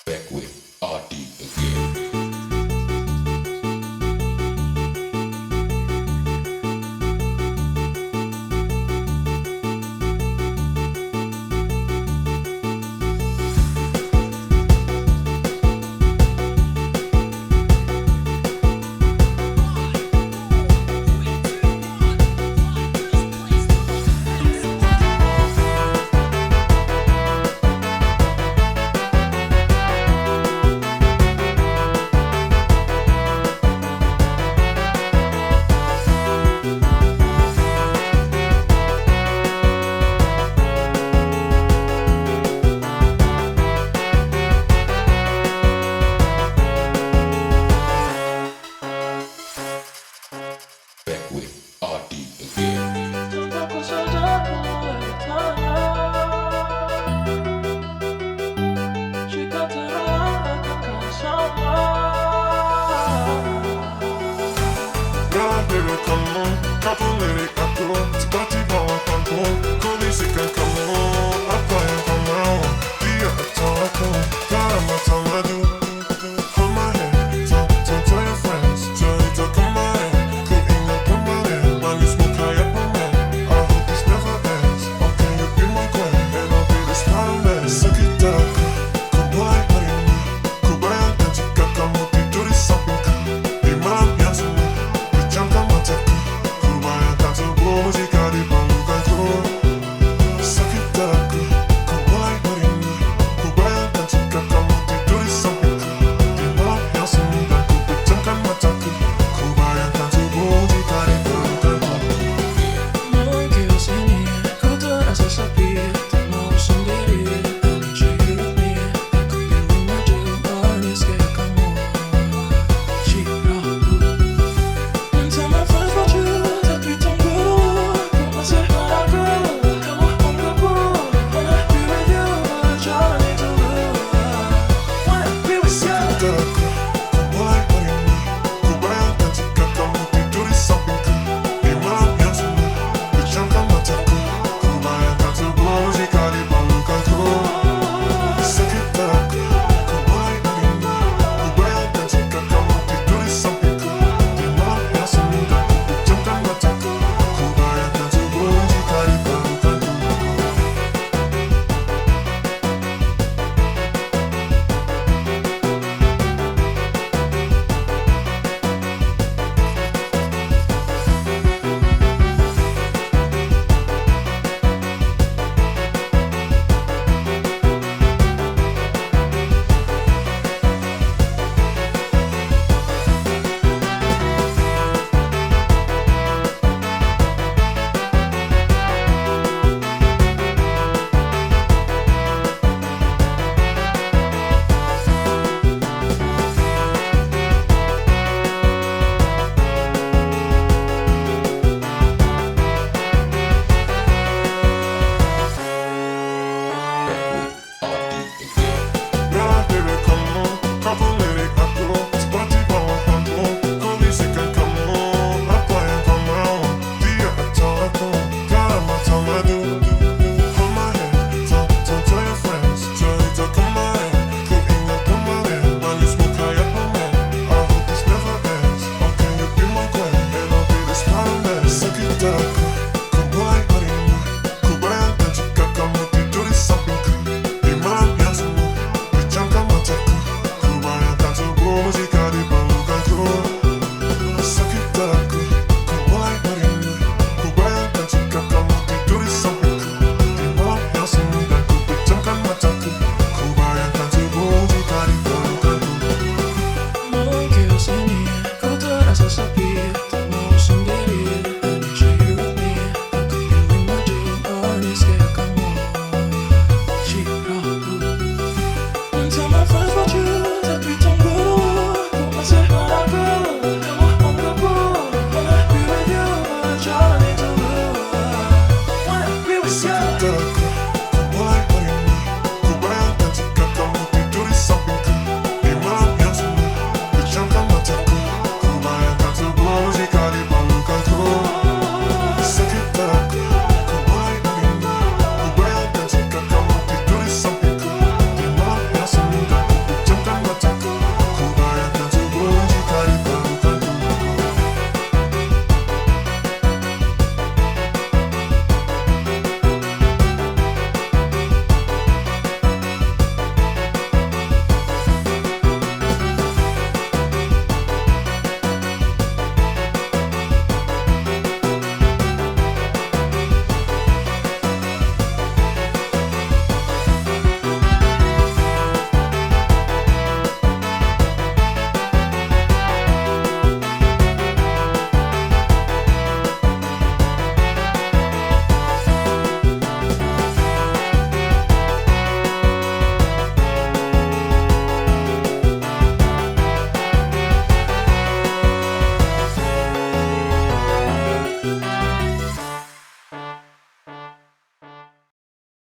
Back with RD again. Back with RD again. Tampoco se llama chica te va con canción. Girl, baby, come on, capoeira ator, bate bola com bom, colise can come on, apoia com mão, dia toco, caramba, tomado, hold my hand, tell your friends, tell you to come my hand, cooking up on my hand, when you smoke high up on man, I hope this never ends, or can you be my queen, and I'll be the Spider-Man, suck it up, como like harina, kubaya kanchika kamuti duri sapinka, imam yasuma, Bichanga mataki, kubaya kanto música de balukanko, sakitaka, como like harina, kubaya kanchika kamuti duri sapinka, imam yasuma, bichanga mataki, kubaya kanto música de balukanko. Muy que yo tenía, culturas a saber, no sonreír, I'm cheating with me, I could be with my dream, but it's que como, she and tell my friends about you, that we don't go, I say how I go, come on the board, wanna be with you, but I need to lose, wanna be with you. Sakitaka, como like harina, kubaya kanchika kamuti duri sapinka, imam yasuma, bichanga mataki, kubaya kanto música de balukanko. Sakitaka, como like harina, kubaya kanchika kamuti duri sapinka, imam yasuma, bichanga mataki, kubaya kanto música de balukanko. Back with RD again. Girl, baby, come on, couple